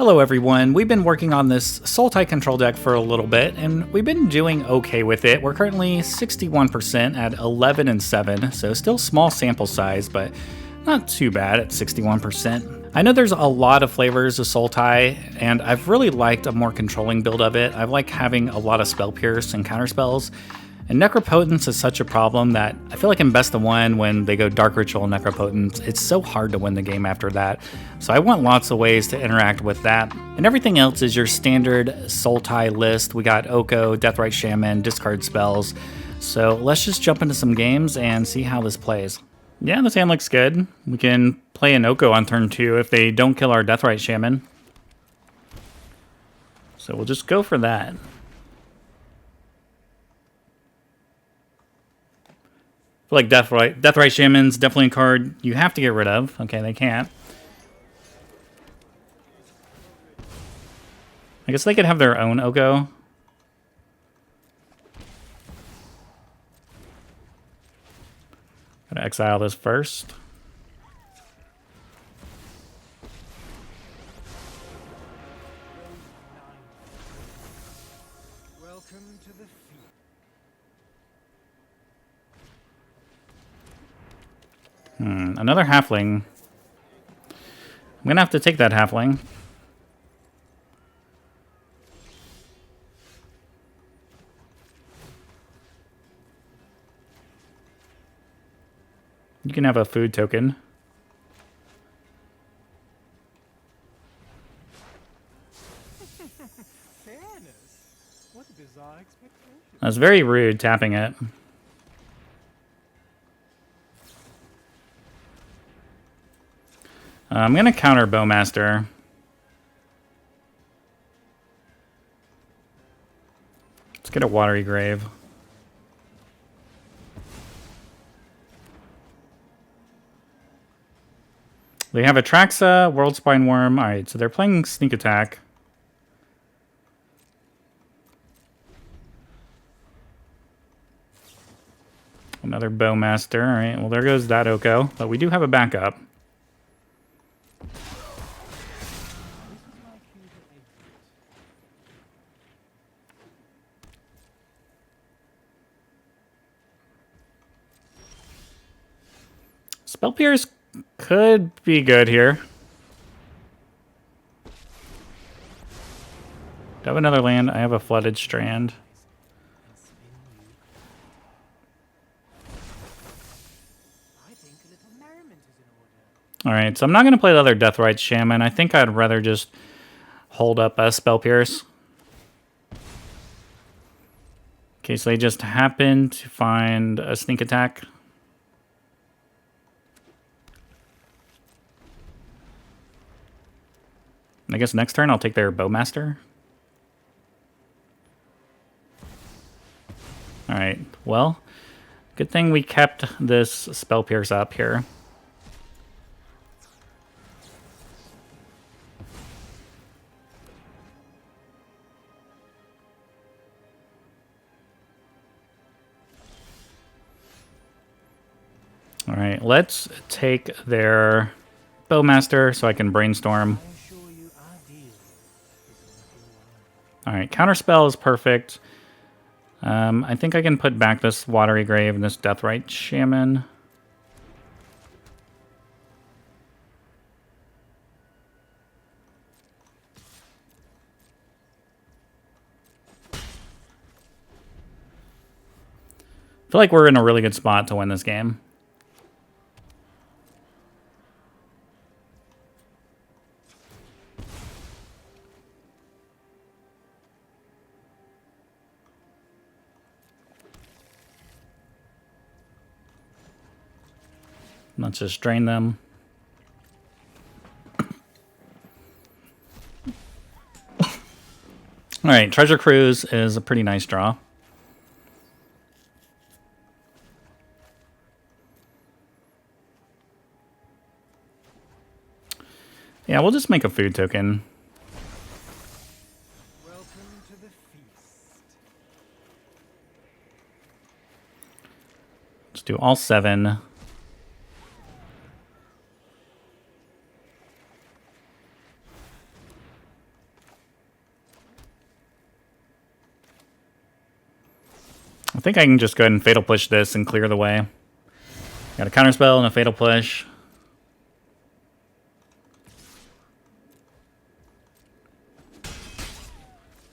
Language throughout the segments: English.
Hello everyone, we've been working on this Sultai control deck for a little bit, and we've been doing okay with it. We're currently 61% at 11 and 7, so still small sample size, but not too bad at 61%. I know there's a lot of flavors of Sultai, and I've really liked a more controlling build of it. I like having a lot of Spell Pierce and Counterspells, and Necropotence is such a problem that I feel like in Best of 1, when they go Dark Ritual and Necropotence, it's so hard to win the game after that. So I want lots of ways to interact with that. And everything else is your standard Sultai list. We got Oko, Deathrite Shaman, discard spells. So let's just jump into some games and see how this plays. Yeah, this hand looks good. We can play an Oko on turn 2 if they don't kill our Deathrite Shaman. So we'll just go for that. Like Deathrite Shaman's definitely a card you have to get rid of. Okay, they can't. I guess they could have their own Oko. Gotta exile this first. Welcome to the field. Another halfling. I'm gonna have to take that halfling. You can have a food token. Fairness? What a bizarre expectation. That's very rude, tapping it. I'm going to counter Bowmaster. Let's get a Watery Grave. They have Atraxa, World Spine Worm. Alright, so they're playing Sneak Attack. Another Bowmaster. Alright, well there goes that Oko. But we do have a backup. Spell Pierce could be good here. Do I have another land? I have a Flooded Strand. Alright, so I'm not going to play the other Deathrite Shaman. I think I'd rather just hold up a Spell Pierce. Okay, so they just happen to find a Sneak Attack. I guess next turn I'll take their Bowmaster. Alright, well, good thing we kept this Spell Pierce up here. Alright, let's take their Bowmaster so I can Brainstorm. Alright, Counterspell is perfect. I think I can put back this Watery Grave and this Deathrite Shaman. I feel like we're in a really good spot to win this game. Let's just drain them. Alright, Treasure Cruise is a pretty nice draw. Yeah, we'll just make a food token. Welcome to the feast. Let's do all 7. think I can just go ahead and Fatal Push this and clear the way. Got a Counterspell and a Fatal Push.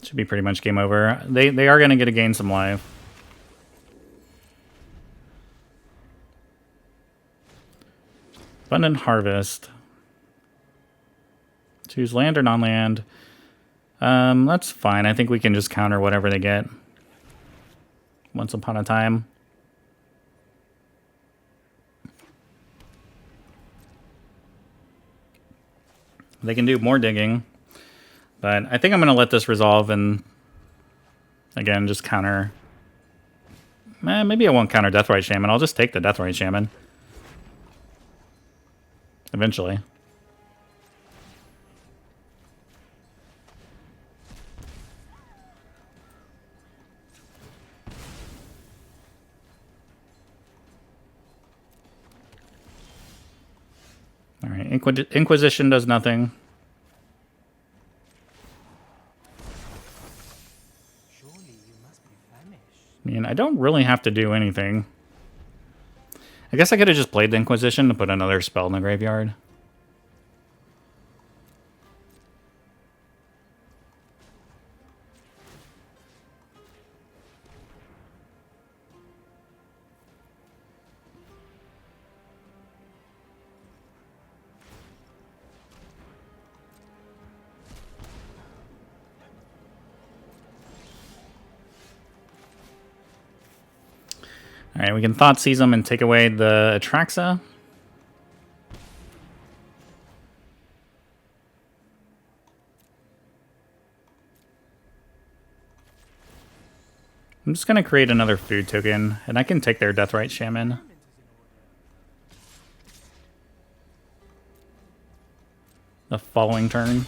Should be pretty much game over. They are going to get to gain some life. Abundant Harvest. Choose land or non-land. That's fine. I think we can just counter whatever they get. Once upon a time. They can do more digging. But I think I'm going to let this resolve and, again, just counter. Maybe I won't counter Deathrite Shaman. I'll just take the Deathrite Shaman. Eventually. Alright, Inquisition does nothing. I mean, I don't really have to do anything. I guess I could have just played the Inquisition to put another spell in the graveyard. Alright, we can Thoughtseize them and take away the Atraxa. I'm just going to create another food token, and I can take their Deathrite Shaman. The following turn.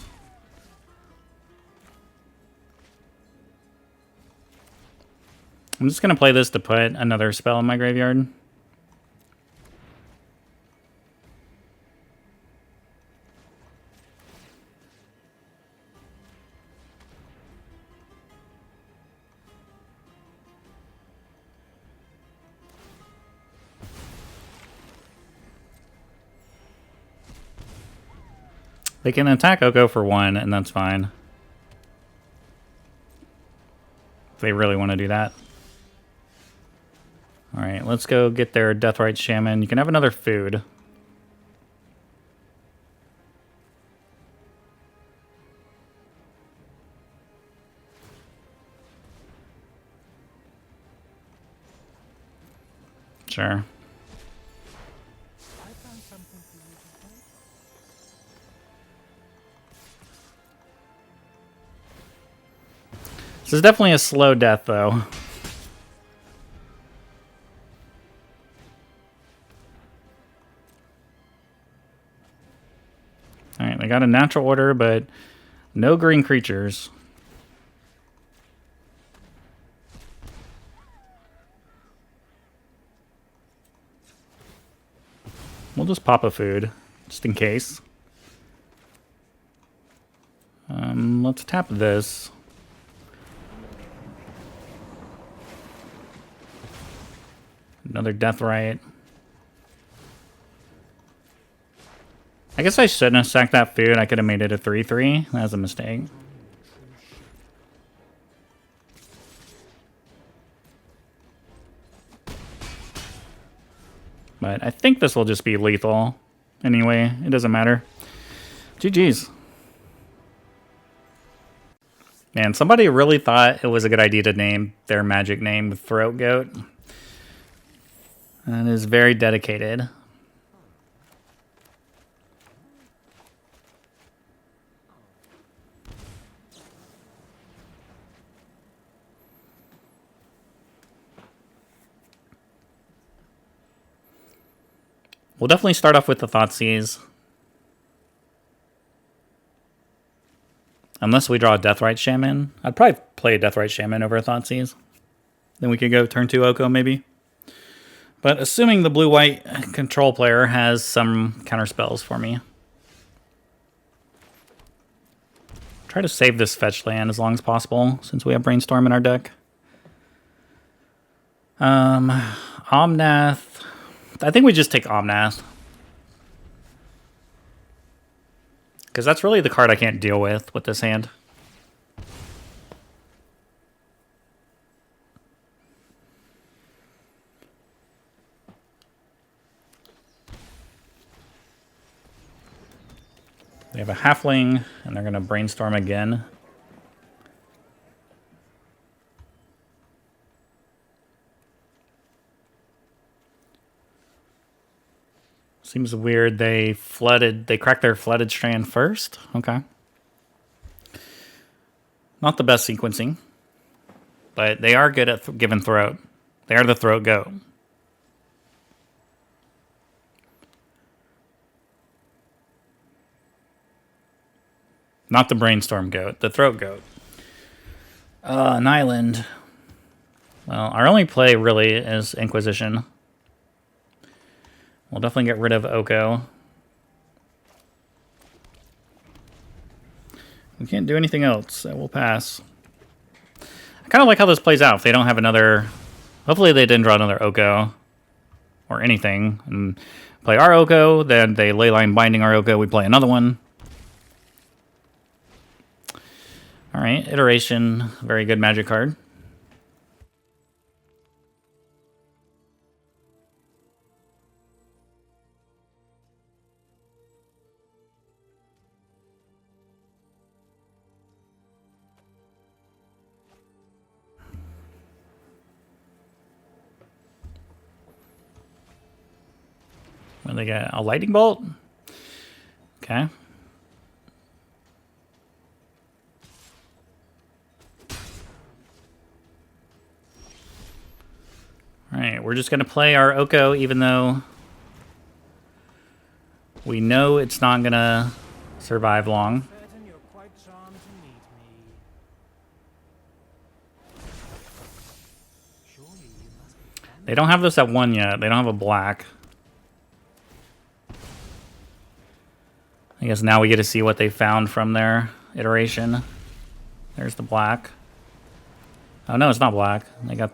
I'm just going to play this to put another spell in my graveyard. They can attack Oko for 1, and that's fine. If they really want to do that. Alright, let's go get their Deathrite Shaman. You can have another food. Sure. This is definitely a slow death, though. Alright, they got a natural order, but no green creatures. We'll just pop a food, just in case. Let's tap this. Another Deathrite. I guess I shouldn't have sacked that food. I could have made it a 3/3. That was a mistake. But I think this will just be lethal. Anyway, it doesn't matter. GG's. Man, somebody really thought it was a good idea to name their magic name Throat Goat. That is very dedicated. We'll definitely start off with the Thoughtseize. Unless we draw a Deathrite Shaman. I'd probably play a Deathrite Shaman over a Thoughtseize. Then we could go turn 2 Oko maybe. But assuming the blue-white control player has some counterspells for me. Try to save this fetch land as long as possible since we have Brainstorm in our deck. Omnath. I think we just take Omnath. Because that's really the card I can't deal with this hand. They have a halfling, and they're going to brainstorm again. Seems weird. They cracked their Flooded Strand first. Okay. Not the best sequencing, but they are good at giving throat. They are the throat goat. Not the brainstorm goat, the throat goat. An island. Well, our only play really is Inquisition. We'll definitely get rid of Oko. We can't do anything else, so we'll pass. I kind of like how this plays out. If they don't have another... Hopefully they didn't draw another Oko or anything. And play our Oko, then they Leyline Binding our Oko, we play another one. Alright, Iteration. Very good magic card. When they get a lightning bolt? Okay. Alright, we're just going to play our Oko even though we know it's not going to survive long. They don't have this at 1 yet. They don't have a black. I guess now we get to see what they found from their iteration. There's the black. Oh no, it's not black. They got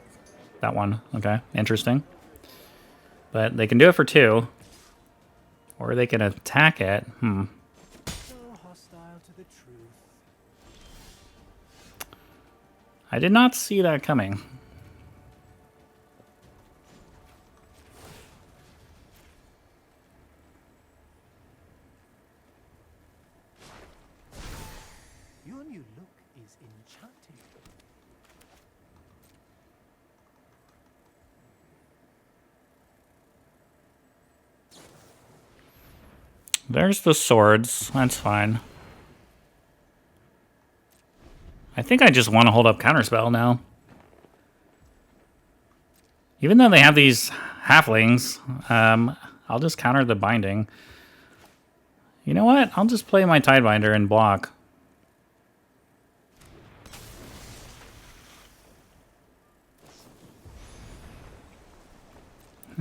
that one. Okay, interesting. But they can do it for 2. Or they can attack it. I did not see that coming. Your new look is enchanting. There's the swords. That's fine. I think I just want to hold up Counterspell now. Even though they have these halflings, I'll just counter the binding. You know what? I'll just play my Tidebinder and block.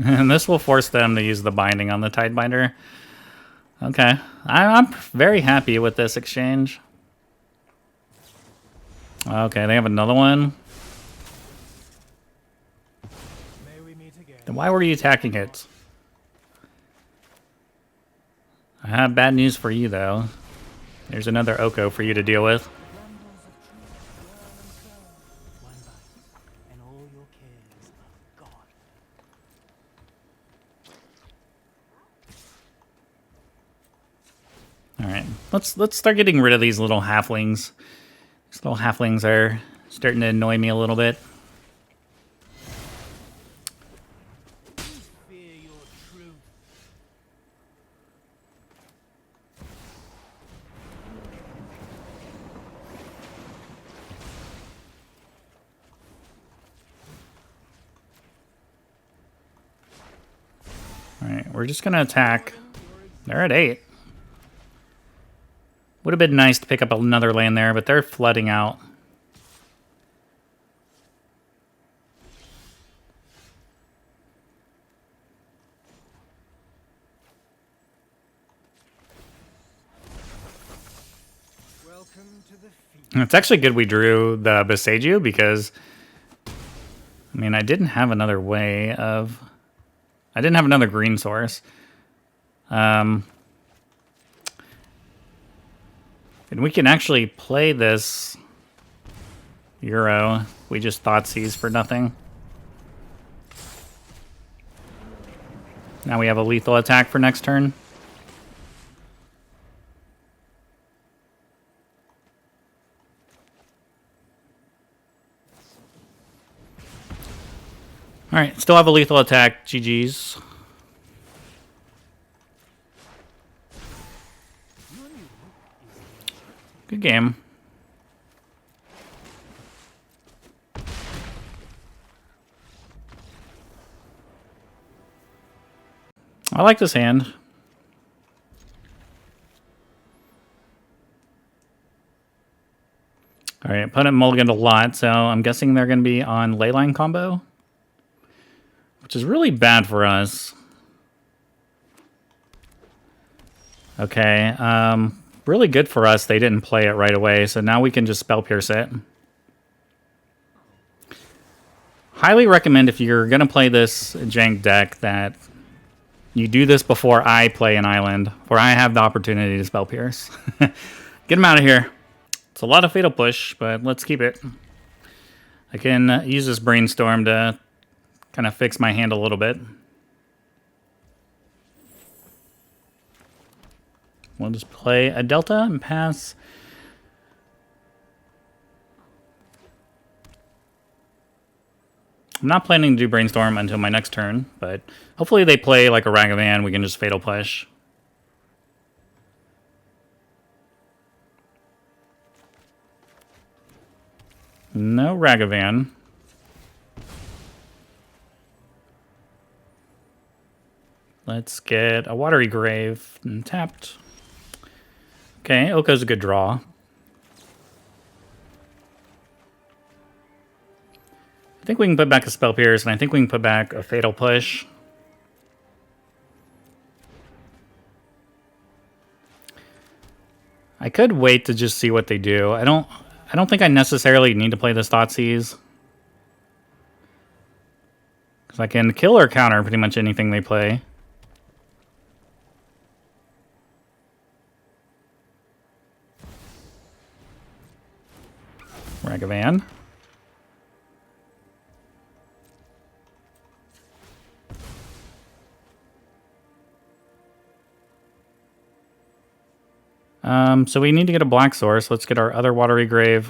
And this will force them to use the binding on the Tidebinder. Okay. I'm very happy with this exchange. Okay, they have another one. May we meet again. Then why were you attacking it? I have bad news for you, though. There's another Oko for you to deal with. Alright, let's start getting rid of these little halflings. These little halflings are starting to annoy me a little bit. Alright, we're just gonna attack. They're at 8. Would have been nice to pick up another land there, but they're flooding out. Welcome to the feast. It's actually good we drew the Boseiju because I mean, I didn't have another way of... I didn't have another green source. And we can actually play this Euro. We just Thoughtseize for nothing. Now we have a lethal attack for next turn. Alright, still have a lethal attack. GG's. Good game. I like this hand. Alright, opponent mulliganed a lot, so I'm guessing they're going to be on Leyline combo, which is really bad for us. Okay, really good for us. They didn't play it right away, so now we can just Spell Pierce it. Highly recommend if you're going to play this jank deck that you do this before I play an island, where I have the opportunity to Spell Pierce. Get him out of here. It's a lot of Fatal Push, but let's keep it. I can use this Brainstorm to kind of fix my hand a little bit. We'll just play a Delta and pass. I'm not planning to do Brainstorm until my next turn, but hopefully they play like a Ragavan. We can just Fatal Push. No Ragavan. Let's get a Watery Grave and tapped. Okay, Oko's a good draw. I think we can put back a Spell Pierce, and I think we can put back a Fatal Push. I could wait to just see what they do. I don't think I necessarily need to play this Thoughtseize, because I can kill or counter pretty much anything they play. Ragavan. So we need to get a black source. Let's get our other Watery Grave.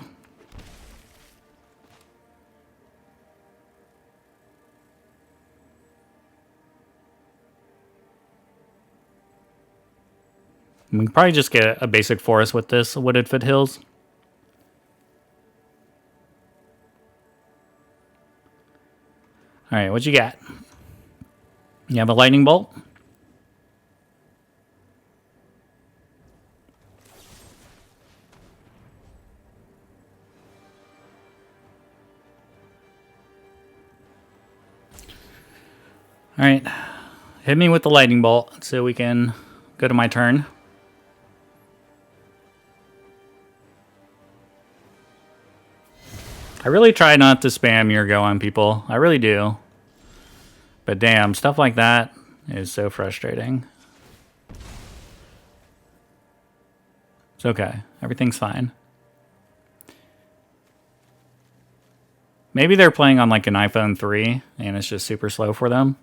We can probably just get a basic forest with this Wooded Foothills. Alright, what you got? You have a Lightning Bolt? Alright, hit me with the Lightning Bolt so we can go to my turn. I really try not to spam your go on people. I really do. But damn, stuff like that is so frustrating. It's okay. Everything's fine. Maybe they're playing on like an iPhone 3 and it's just super slow for them.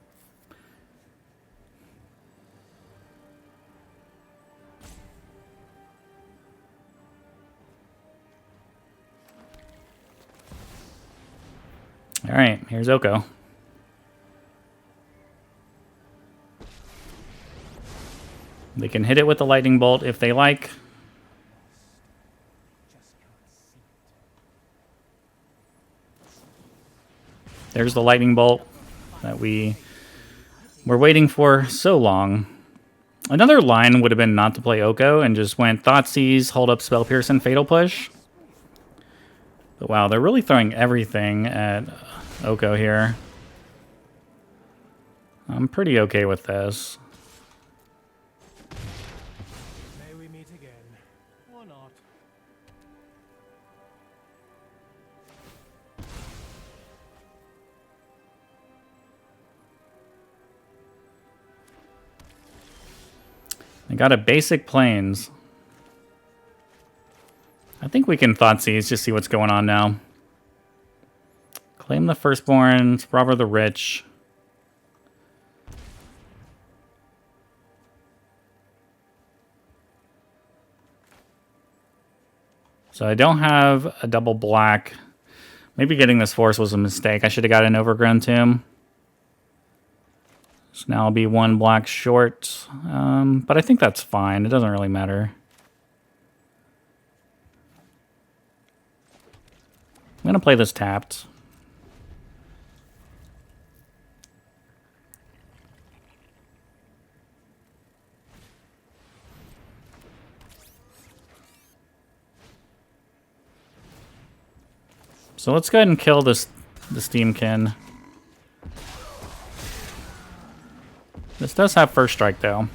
All right, here's Oko. They can hit it with the Lightning Bolt if they like. There's the Lightning Bolt that we were waiting for so long. Another line would have been not to play Oko and just went Thoughtseize, hold up Spell Pierce, and Fatal Push. But wow, they're really throwing everything at Oko here. I'm pretty okay with this. May we meet again, or not? I got a basic plains. I think we can Thoughtseize, just see what's going on now. Claim the Firstborn, robber the rich. So I don't have a double black. Maybe getting this force was a mistake. I should have got an Overgrown Tomb. So now I'll be one black short. But I think that's fine. It doesn't really matter. I'm going to play this tapped. So let's go ahead and kill the Steamkin. This does have first strike, though.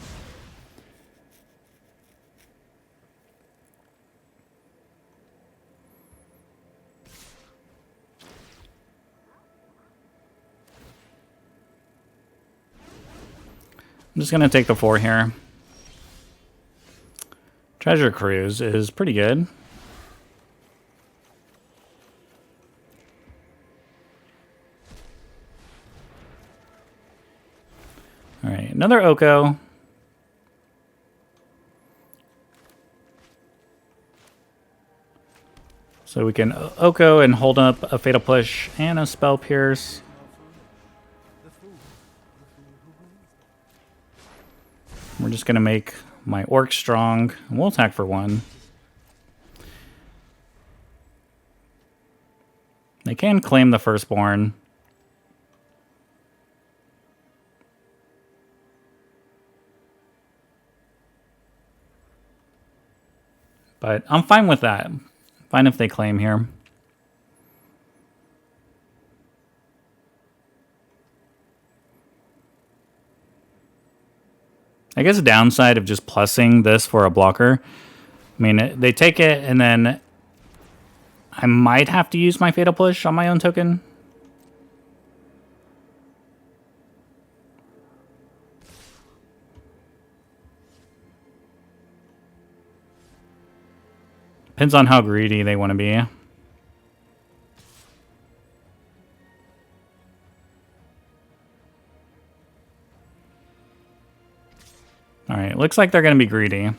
I'm just going to take the 4 here. Treasure Cruise is pretty good. All right, another Oko. So we can Oko and hold up a Fatal Push and a Spell Pierce. We're just going to make my Orc strong. And we'll attack for 1. They can claim the Firstborn. But I'm fine with that. Fine if they claim here. I guess the downside of just plussing this for a blocker, I mean, they take it and then I might have to use my Fatal Push on my own token. Depends on how greedy they want to be. Alright, looks like they're going to be greedy.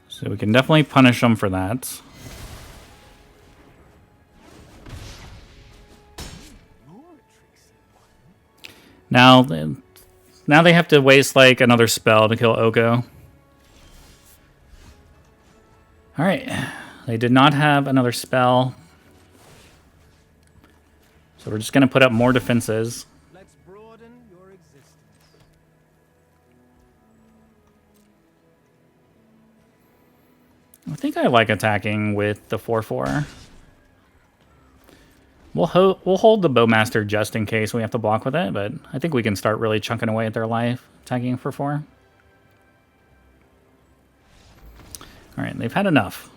So we can definitely punish them for that. Now they have to waste like another spell to kill Oko. Alright, they did not have another spell. So we're just going to put up more defenses. Let's broaden your existence. I think I like attacking with the 4/4. We'll hold the Bowmaster just in case we have to block with it, but I think we can start really chunking away at their life, attacking for 4. Alright, they've had enough.